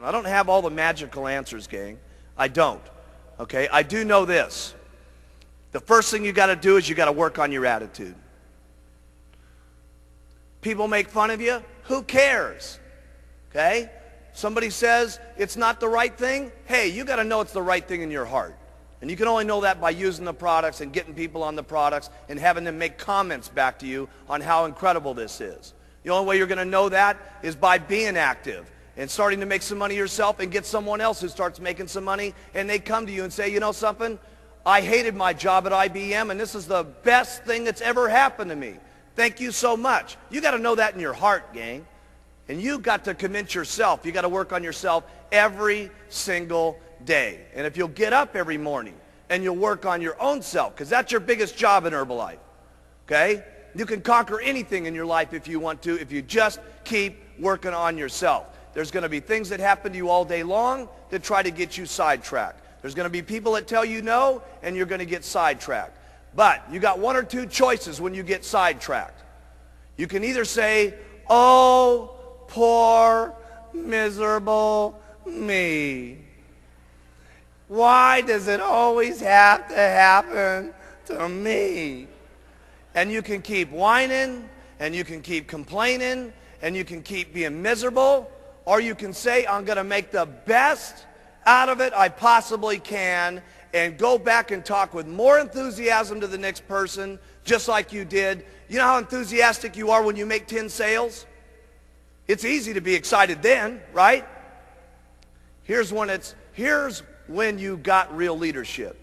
And I don't have all the magical answers, gang. I don't. Okay? I do know this. The first thing you got to do is you got to work on your attitude. People make fun of you. Who cares? Okay? Somebody says it's not the right thing. Hey, you got to know it's the right thing in your heart. And you can only know that by using the products and getting people on the products and having them make comments back to you on how incredible this is. The only way you're going to know that is by being active and starting to make some money yourself and get someone else who starts making some money, and they come to you and say, you know something? I hated my job at IBM, and this is the best thing that's ever happened to me. Thank you so much. You got to know that in your heart, gang. And you got to convince yourself. You got to work on yourself every single day. And if you'll get up every morning and you'll work on your own self, because that's your biggest job in Herbalife, okay? You can conquer anything in your life if you want to, if you just keep working on yourself. There's going to be things that happen to you all day long that try to get you sidetracked. There's going to be people that tell you no, and you're going to get sidetracked. But you got one or two choices when you get sidetracked. You can either say, oh, poor, miserable me. Why does it always have to happen to me? And you can keep whining, and you can keep complaining, and you can keep being miserable, or you can say, I'm going to make the best out of it I possibly can, and go back and talk with more enthusiasm to the next person, just like you did. You know how enthusiastic you are when you make 10 sales? It's easy to be excited then, right? Here's when you got real leadership,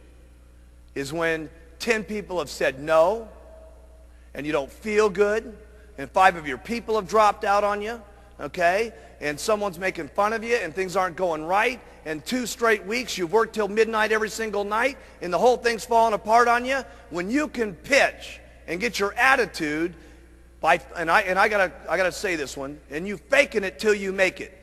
is when 10 people have said no, and you don't feel good, and 5 of your people have dropped out on you, okay? And someone's making fun of you, and things aren't going right, and 2 straight weeks you've worked till midnight every single night, and the whole thing's falling apart on you. When you can pitch and get your attitude by, and I gotta say this one, and you faking it till you make it,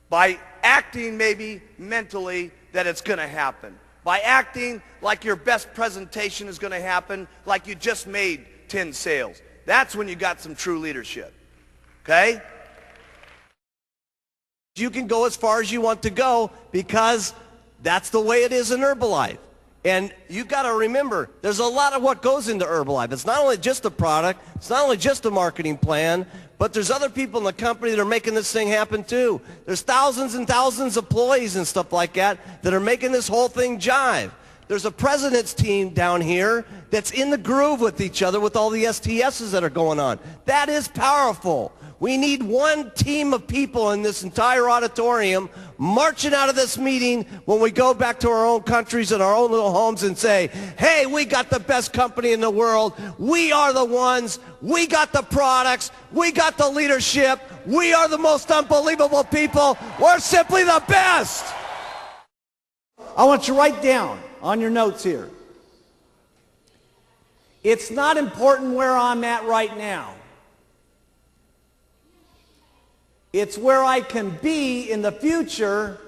by acting maybe mentally that it's going to happen, by acting like your best presentation is going to happen, like you just made 10 sales. That's when you got some true leadership, okay? You can go as far as you want to go because that's the way it is in Herbalife. And you got to remember, there's a lot of what goes into Herbalife. It's not only just a product, it's not only just a marketing plan, but there's other people in the company that are making this thing happen too. There's thousands and thousands of employees and stuff like that that are making this whole thing jive. There's a president's team down here that's in the groove with each other with all the STSs that are going on. That is powerful. We need one team of people in this entire auditorium marching out of this meeting when we go back to our own countries and our own little homes and say, hey, we got the best company in the world. We are the ones. We got the products. We got the leadership. We are the most unbelievable people. We're simply the best. I want you to write down on your notes here. It's not important where I'm at right now. It's where I can be in the future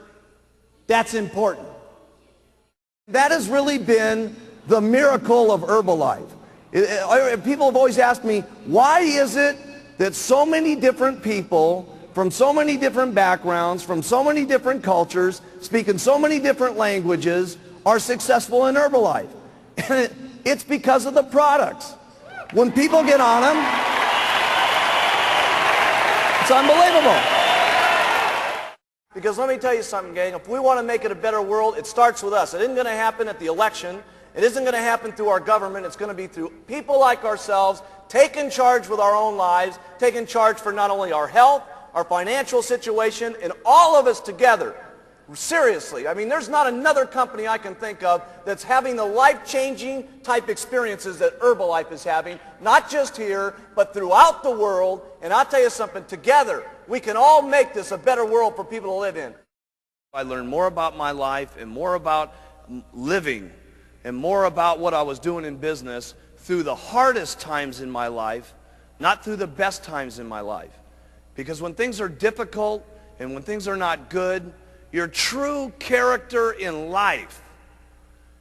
that's important. That has really been the miracle of Herbalife. People have always asked me, why is it that so many different people from so many different backgrounds, from so many different cultures, speaking so many different languages, are successful in Herbalife? And it's because of the products. When people get on them, it's unbelievable. Because let me tell you something, gang. If we want to make it a better world, it starts with us. It isn't going to happen at the election. It isn't going to happen through our government. It's going to be through people like ourselves, taking charge with our own lives, taking charge for not only our health, our financial situation, and all of us together. Seriously, I mean, there's not another company I can think of that's having the life-changing type experiences that Herbalife is having, not just here, but throughout the world. And I'll tell you something, together, we can all make this a better world for people to live in. I learned more about my life and more about living and more about what I was doing in business through the hardest times in my life, not through the best times in my life. Because when things are difficult and when things are not good, your true character in life,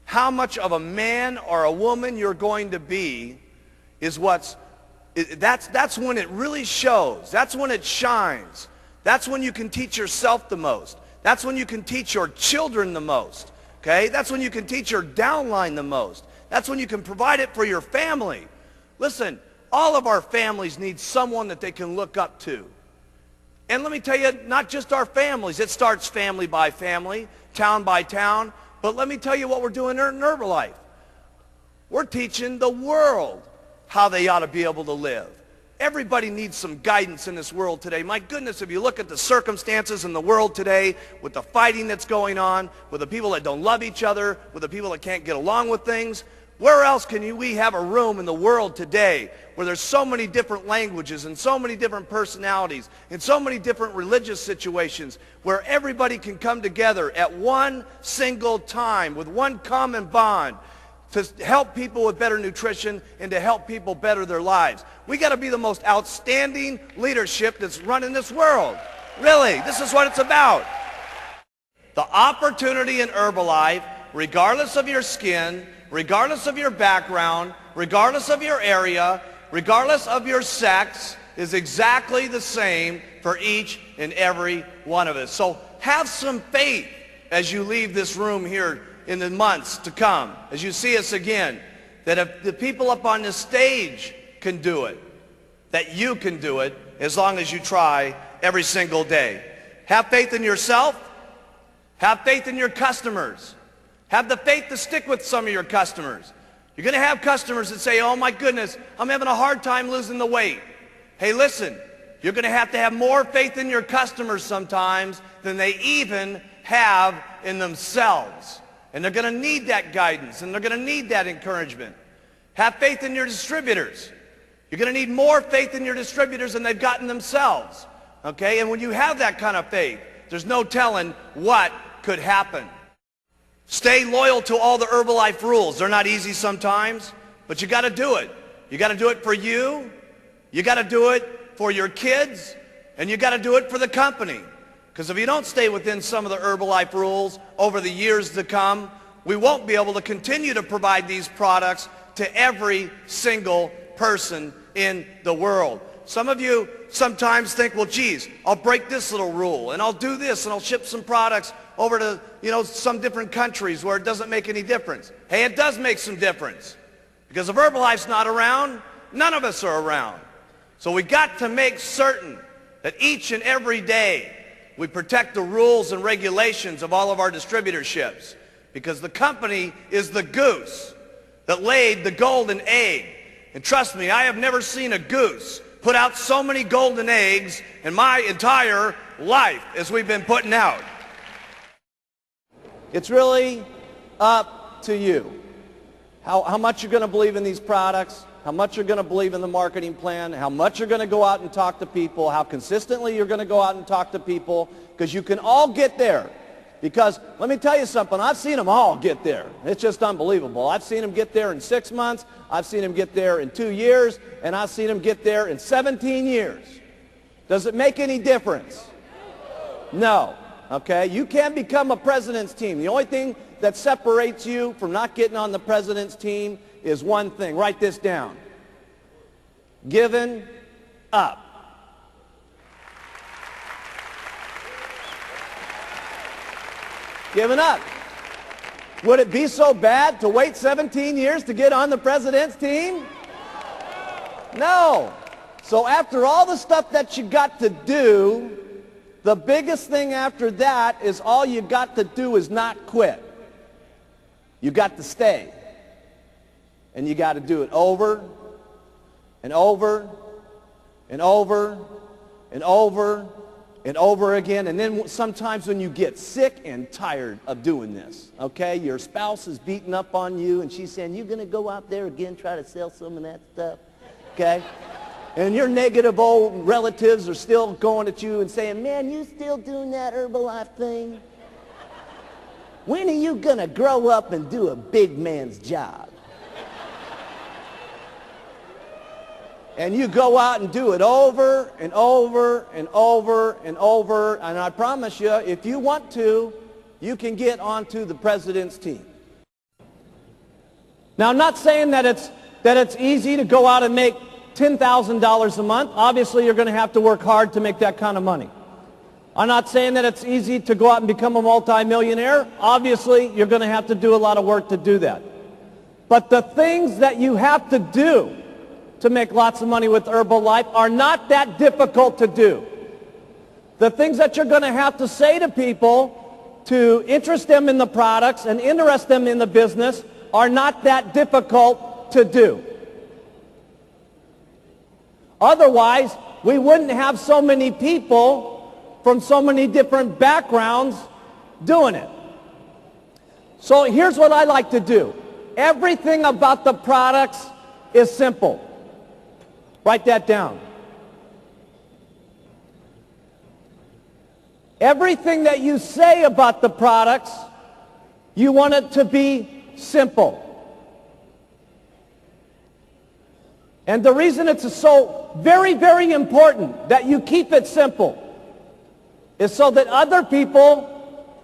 how much of a man or a woman you're going to be, is that's when it really shows. That's when it shines. That's when you can teach yourself the most. That's when you can teach your children the most. Okay? That's when you can teach your downline the most. That's when you can provide it for your family. Listen, all of our families need someone that they can look up to. And let me tell you, not just our families. It starts family by family, town by town. But let me tell you what we're doing in Herbalife. We're teaching the world how they ought to be able to live. Everybody needs some guidance in this world today. My goodness, if you look at the circumstances in the world today, with the fighting that's going on, with the people that don't love each other, with the people that can't get along with things, where else can we have a room in the world today where there's so many different languages and so many different personalities and so many different religious situations where everybody can come together at one single time with one common bond to help people with better nutrition and to help people better their lives? We got to be the most outstanding leadership that's running this world. Really, this is what it's about. The opportunity in Herbalife, regardless of your skin, regardless of your background, regardless of your area, regardless of your sex, is exactly the same for each and every one of us. So have some faith as you leave this room here in the months to come, as you see us again, that if the people up on this stage can do it, that you can do it as long as you try every single day. Have faith in yourself. Have faith in your customers. Have the faith to stick with some of your customers. You're going to have customers that say, oh my goodness, I'm having a hard time losing the weight. Hey, listen, you're going to have more faith in your customers sometimes than they even have in themselves. And they're going to need that guidance, and they're going to need that encouragement. Have faith in your distributors. You're going to need more faith in your distributors than they've gotten themselves. Okay? And when you have that kind of faith, there's no telling what could happen. Stay loyal to all the Herbalife rules. They're not easy sometimes, but you got to do it. You got to do it for you. You got to do it for your kids, and you got to do it for the company. Because if you don't stay within some of the Herbalife rules over the years to come, we won't be able to continue to provide these products to every single person in the world. Some of you sometimes think, well, geez, I'll break this little rule, and I'll do this, and I'll ship some products over to, some different countries where it doesn't make any difference. Hey, it does make some difference. Because if Herbalife's not around, none of us are around. So we got to make certain that each and every day we protect the rules and regulations of all of our distributorships, because the company is the goose that laid the golden egg. And trust me, I have never seen a goose put out so many golden eggs in my entire life as we've been putting out. It's really up to you. How much you're going to believe in these products, how much you're going to believe in the marketing plan, how much you're going to go out and talk to people, how consistently you're going to go out and talk to people, because you can all get there. Because let me tell you something, I've seen them all get there. It's just unbelievable. I've seen them get there in 6 months, I've seen them get there in 2 years, and I've seen them get there in 17 years. Does it make any difference? No. Okay? You can't become a president's team. The only thing that separates you from not getting on the president's team is one thing. Write this down. Giving up. Giving up. Would it be so bad to wait 17 years to get on the president's team? No. So after all the stuff that you got to do, the biggest thing after that is all you got to do is not quit. You got to stay. And you got to do it over and over and over and over and over again. And then sometimes when you get sick and tired of doing this, okay, your spouse is beating up on you and she's saying, you going to go out there again, try to sell some of that stuff, okay? And your negative old relatives are still going at you and saying, man, you still doing that Herbalife thing? When are you going to grow up and do a big man's job? And you go out and do it over and over and over and over. And I promise you, if you want to, you can get onto the president's team. Now, I'm not saying that it's easy to go out and make $10,000 a month. Obviously, you're going to have to work hard to make that kind of money. I'm not saying that it's easy to go out and become a multimillionaire. Obviously, you're going to have to do a lot of work to do that. But the things that you have to do to make lots of money with Herbalife are not that difficult to do. The things that you're going to have to say to people to interest them in the products and interest them in the business are not that difficult to do. Otherwise, we wouldn't have so many people from so many different backgrounds doing it. So here's what I like to do. Everything about the products is simple. Write that down. Everything that you say about the products, you want it to be simple. And the reason it's so very, very important that you keep it simple is so that other people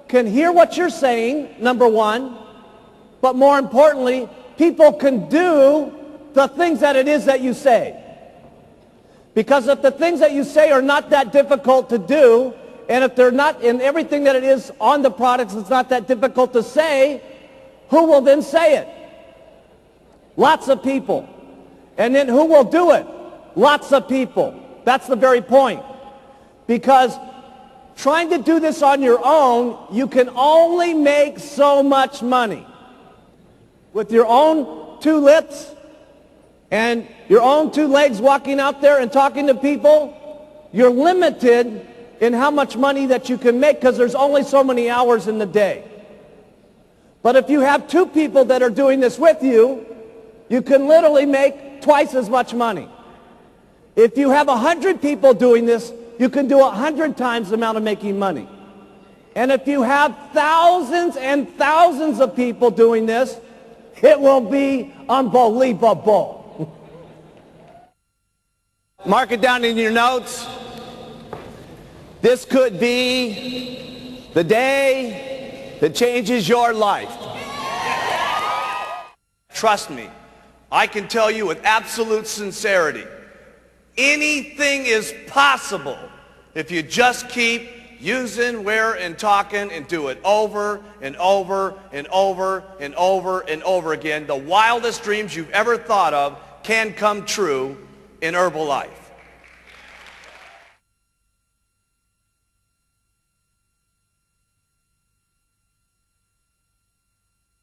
can hear what you're saying, number one, but more importantly, people can do the things that it is that you say. Because if the things that you say are not that difficult to do, and if they're not, and everything that it is on the products is not that difficult to say, who will then say it? Lots of people. And then who will do it? Lots of people. That's the very point. Because trying to do this on your own, you can only make so much money. With your own two lips and your own two legs walking out there and talking to people, you're limited in how much money that you can make because there's only so many hours in the day. But if you have two people that are doing this with you, you can literally make twice as much money. If you have 100 people doing this, you can do 100 times the amount of making money. And if you have thousands and thousands of people doing this, it will be unbelievable. Mark it down in your notes. This could be the day that changes your life. Trust me, I can tell you with absolute sincerity, anything is possible if you just keep using, where, and talking and do it over and over and over and over and over again. The wildest dreams you've ever thought of can come true in Herbalife.